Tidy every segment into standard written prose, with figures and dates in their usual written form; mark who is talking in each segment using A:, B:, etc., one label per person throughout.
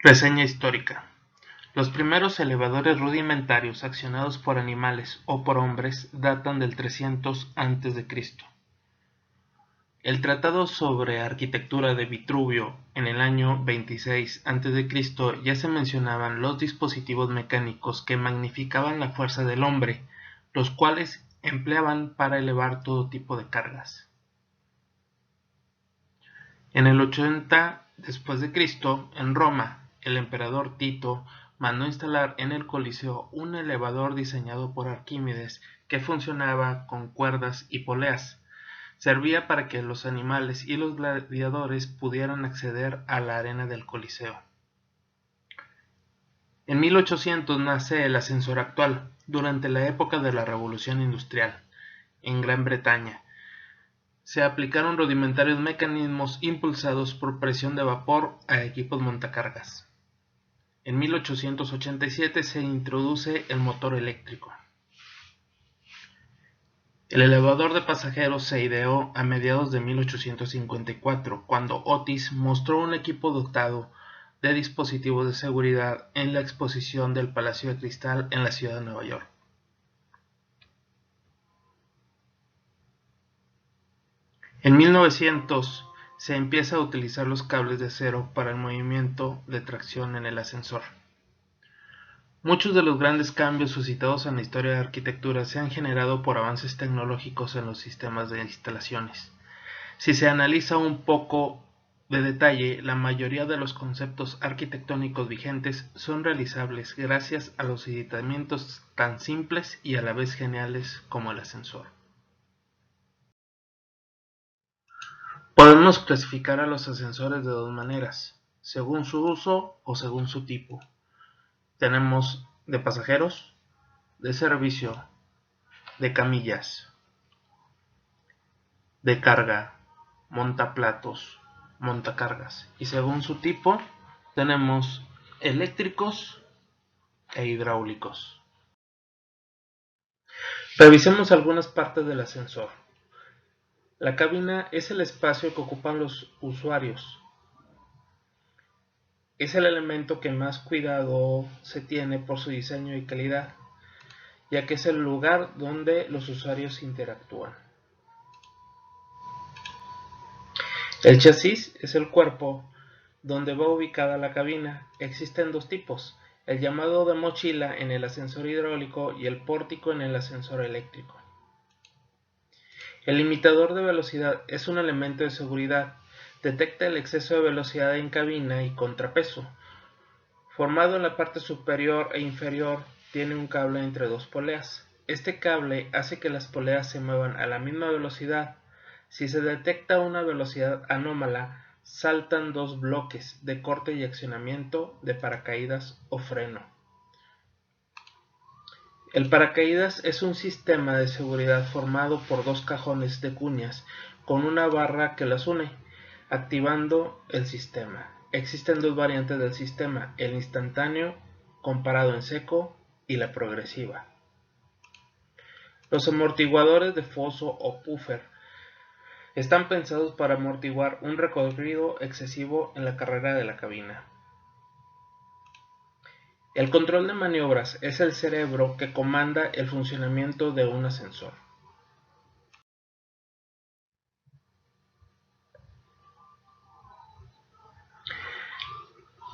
A: Reseña histórica. Los primeros elevadores rudimentarios accionados por animales o por hombres datan del 300 a.C. El Tratado sobre Arquitectura de Vitruvio en el año 26 a.C. ya se mencionaban los dispositivos mecánicos que magnificaban la fuerza del hombre, los cuales empleaban para elevar todo tipo de cargas. En el 80 después de Cristo, en Roma, el emperador Tito mandó instalar en el Coliseo un elevador diseñado por Arquímedes que funcionaba con cuerdas y poleas. Servía para que los animales y los gladiadores pudieran acceder a la arena del Coliseo. En 1800 nace el ascensor actual, durante la época de la Revolución Industrial, en Gran Bretaña. Se aplicaron rudimentarios mecanismos impulsados por presión de vapor a equipos montacargas. En 1887 se introduce el motor eléctrico. El elevador de pasajeros se ideó a mediados de 1854, cuando Otis mostró un equipo dotado de dispositivos de seguridad en la exposición del Palacio de Cristal en la ciudad de Nueva York. En 1900 se empieza a utilizar los cables de acero para el movimiento de tracción en el ascensor. Muchos de los grandes cambios suscitados en la historia de la arquitectura se han generado por avances tecnológicos en los sistemas de instalaciones. Si se analiza un poco de detalle, la mayoría de los conceptos arquitectónicos vigentes son realizables gracias a los aditamentos tan simples y a la vez geniales como el ascensor. Podemos clasificar a los ascensores de dos maneras, según su uso o según su tipo. Tenemos de pasajeros, de servicio, de camillas, de carga, montaplatos, montacargas. Y según su tipo, tenemos eléctricos e hidráulicos. Revisemos algunas partes del ascensor. La cabina es el espacio que ocupan los usuarios. Es el elemento que más cuidado se tiene por su diseño y calidad, ya que es el lugar donde los usuarios interactúan. El chasis es el cuerpo donde va ubicada la cabina. Existen dos tipos, el llamado de mochila en el ascensor hidráulico y el pórtico en el ascensor eléctrico. El limitador de velocidad es un elemento de seguridad. Detecta el exceso de velocidad en cabina y contrapeso. Formado en la parte superior e inferior, tiene un cable entre dos poleas. Este cable hace que las poleas se muevan a la misma velocidad. Si se detecta una velocidad anómala, saltan dos bloques de corte y accionamiento de paracaídas o freno. El paracaídas es un sistema de seguridad formado por dos cajones de cuñas con una barra que las une, activando el sistema. Existen dos variantes del sistema, el instantáneo, comparado en seco, y la progresiva. Los amortiguadores de foso o puffer están pensados para amortiguar un recorrido excesivo en la carrera de la cabina. El control de maniobras es el cerebro que comanda el funcionamiento de un ascensor.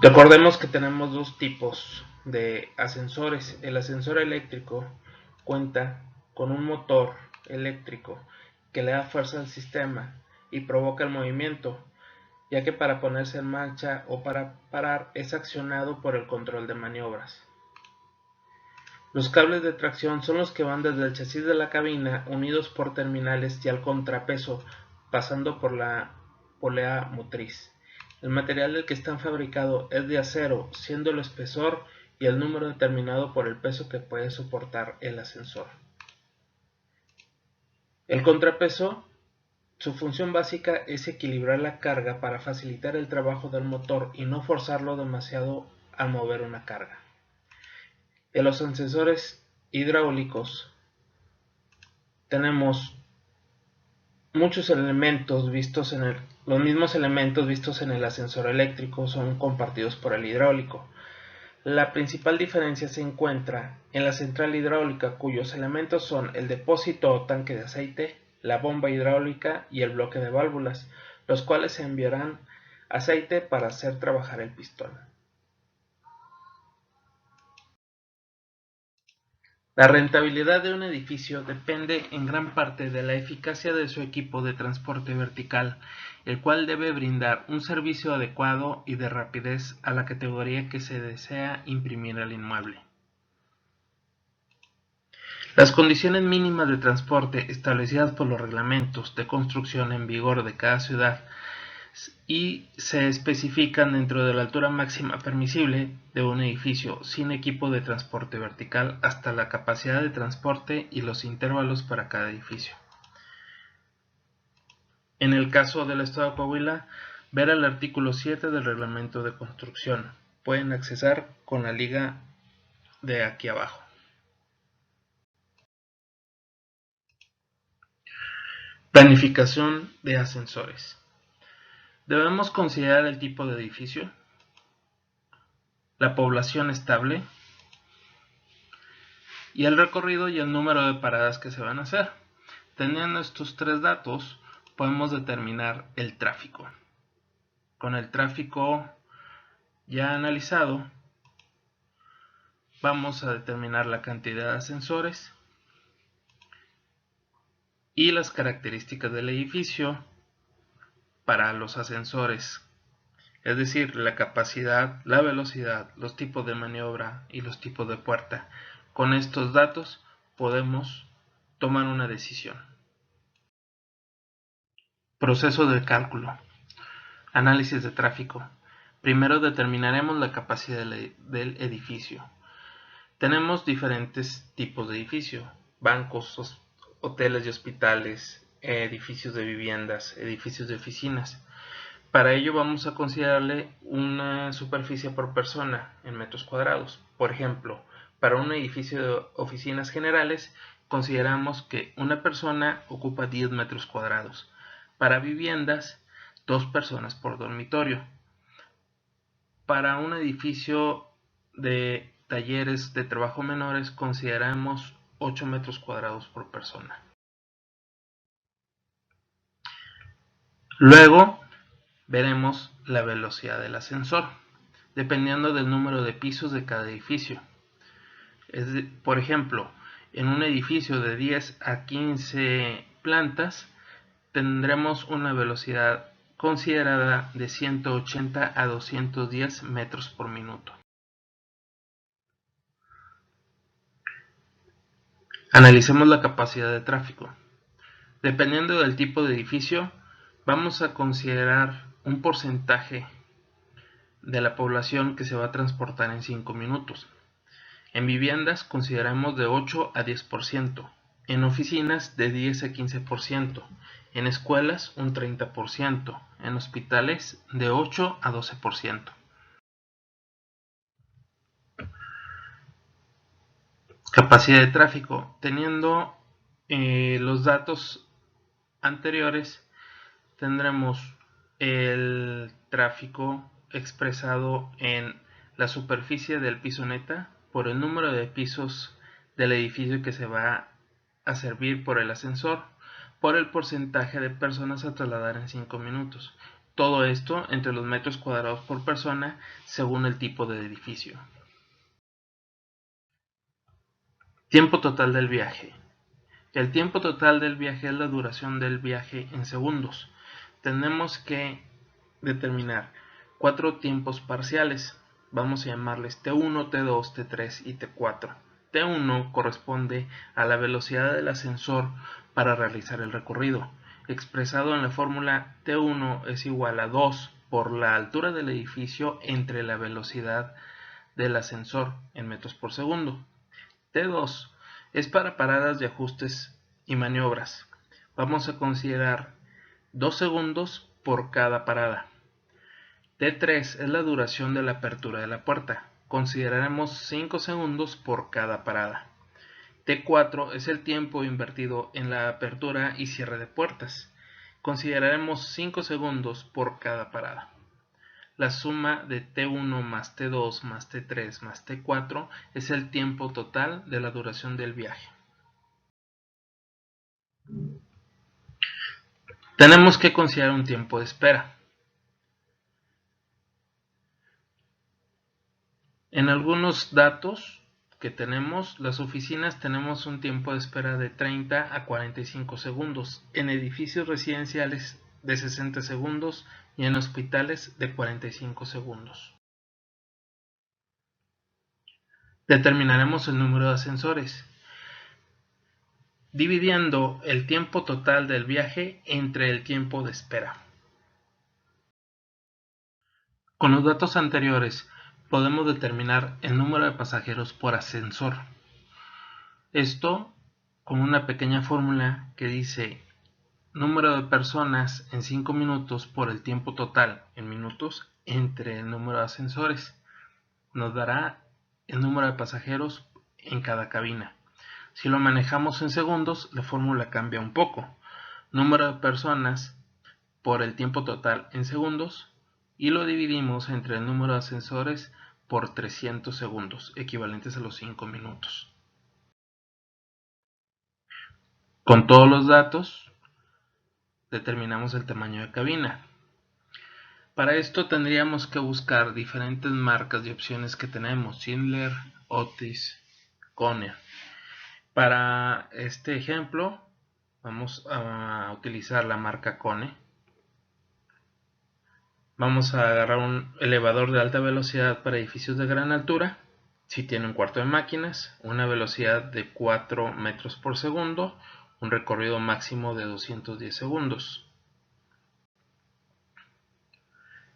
A: Recordemos que tenemos dos tipos de ascensores. El ascensor eléctrico cuenta con un motor eléctrico que le da fuerza al sistema y provoca el movimiento, ya que para ponerse en marcha o para parar es accionado por el control de maniobras. Los cables de tracción son los que van desde el chasis de la cabina unidos por terminales y al contrapeso, pasando por la polea motriz. El material del que están fabricados es de acero, siendo el espesor y el número determinado por el peso que puede soportar el ascensor. El contrapeso, su función básica es equilibrar la carga para facilitar el trabajo del motor y no forzarlo demasiado al mover una carga. En los ascensores hidráulicos tenemos Muchos elementos vistos los mismos elementos vistos en el ascensor eléctrico son compartidos por el hidráulico. La principal diferencia se encuentra en la central hidráulica, cuyos elementos son el depósito o tanque de aceite, la bomba hidráulica y el bloque de válvulas, los cuales enviarán aceite para hacer trabajar el pistón. La rentabilidad de un edificio depende en gran parte de la eficacia de su equipo de transporte vertical, el cual debe brindar un servicio adecuado y de rapidez a la categoría que se desea imprimir al inmueble. Las condiciones mínimas de transporte establecidas por los reglamentos de construcción en vigor de cada ciudad y se especifican dentro de la altura máxima permisible de un edificio sin equipo de transporte vertical hasta la capacidad de transporte y los intervalos para cada edificio. En el caso del Estado de Coahuila, ver el artículo 7 del reglamento de construcción. Pueden accesar con la liga de aquí abajo. Planificación de ascensores. Debemos considerar el tipo de edificio, la población estable y el recorrido y el número de paradas que se van a hacer. Teniendo estos tres datos, podemos determinar el tráfico. Con el tráfico ya analizado, vamos a determinar la cantidad de ascensores y las características del edificio para los ascensores, es decir, la capacidad, la velocidad, los tipos de maniobra y los tipos de puerta. Con estos datos podemos tomar una decisión. Proceso de cálculo. Análisis de tráfico. Primero determinaremos la capacidad del edificio. Tenemos diferentes tipos de edificio: bancos, hoteles y hospitales, edificios de viviendas, edificios de oficinas. Para ello vamos a considerarle una superficie por persona en metros cuadrados. Por ejemplo, para un edificio de oficinas generales consideramos que una persona ocupa 10 metros cuadrados. Para viviendas, 2 personas por dormitorio. Para un edificio de talleres de trabajo menores consideramos 8 metros cuadrados por persona. Luego veremos la velocidad del ascensor, dependiendo del número de pisos de cada edificio. Por ejemplo, en un edificio de 10 a 15 plantas tendremos una velocidad considerada de 180 a 210 metros por minuto. Analicemos la capacidad de tráfico. Dependiendo del tipo de edificio, vamos a considerar un porcentaje de la población que se va a transportar en 5 minutos. En viviendas consideramos de 8 a 10%, en oficinas de 10 a 15%, en escuelas un 30%, en hospitales de 8 a 12%. Capacidad de tráfico. Teniendo los datos anteriores, tendremos el tráfico expresado en la superficie del piso neta por el número de pisos del edificio que se va a servir por el ascensor, por el porcentaje de personas a trasladar en 5 minutos. Todo esto entre los metros cuadrados por persona según el tipo de edificio. Tiempo total del viaje. El tiempo total del viaje es la duración del viaje en segundos. Tenemos que determinar 4 tiempos parciales. Vamos a llamarles T1, T2, T3 y T4. T1 corresponde a la velocidad del ascensor para realizar el recorrido, expresado en la fórmula T1 es igual a 2 por la altura del edificio entre la velocidad del ascensor en metros por segundo. T2 es para paradas de ajustes y maniobras. Vamos a considerar 2 segundos por cada parada. T3 es la duración de la apertura de la puerta. Consideraremos 5 segundos por cada parada. T4 es el tiempo invertido en la apertura y cierre de puertas. Consideraremos 5 segundos por cada parada. La suma de T1 más T2 más T3 más T4 es el tiempo total de la duración del viaje. Tenemos que considerar un tiempo de espera. En algunos datos que tenemos, las oficinas tenemos un tiempo de espera de 30 a 45 segundos, en edificios residenciales de 60 segundos y en hospitales de 45 segundos. Determinaremos el número de ascensores, dividiendo el tiempo total del viaje entre el tiempo de espera. Con los datos anteriores podemos determinar el número de pasajeros por ascensor. Esto con una pequeña fórmula que dice número de personas en 5 minutos por el tiempo total en minutos entre el número de ascensores. Nos dará el número de pasajeros en cada cabina. Si lo manejamos en segundos, la fórmula cambia un poco. Número de personas por el tiempo total en segundos y lo dividimos entre el número de ascensores por 300 segundos, equivalentes a los 5 minutos. Con todos los datos, determinamos el tamaño de cabina. Para esto tendríamos que buscar diferentes marcas y opciones que tenemos: Schindler, Otis, Kone. Para este ejemplo vamos a utilizar la marca Kone. Vamos a agarrar un elevador de alta velocidad para edificios de gran altura. Si tiene un cuarto de máquinas, una velocidad de 4 metros por segundo, un recorrido máximo de 210 segundos.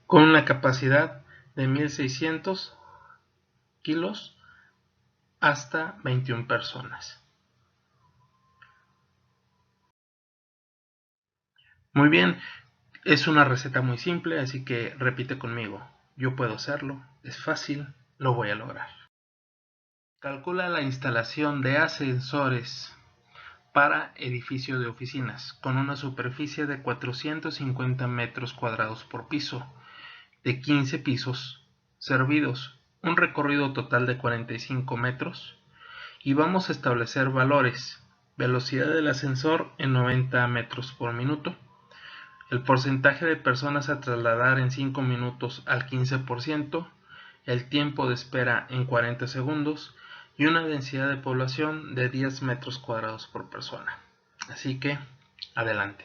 A: Con una capacidad de 1600 kilos hasta 21 personas. Muy bien, es una receta muy simple, así que repite conmigo. Yo puedo hacerlo, es fácil, lo voy a lograr. Calcula la instalación de ascensores para edificio de oficinas con una superficie de 450 metros cuadrados por piso, de 15 pisos servidos, un recorrido total de 45 metros, y vamos a establecer valores: velocidad del ascensor en 90 metros por minuto, el porcentaje de personas a trasladar en 5 minutos al 15%, el tiempo de espera en 40 segundos y una densidad de población de 10 metros cuadrados por persona. Así que, adelante.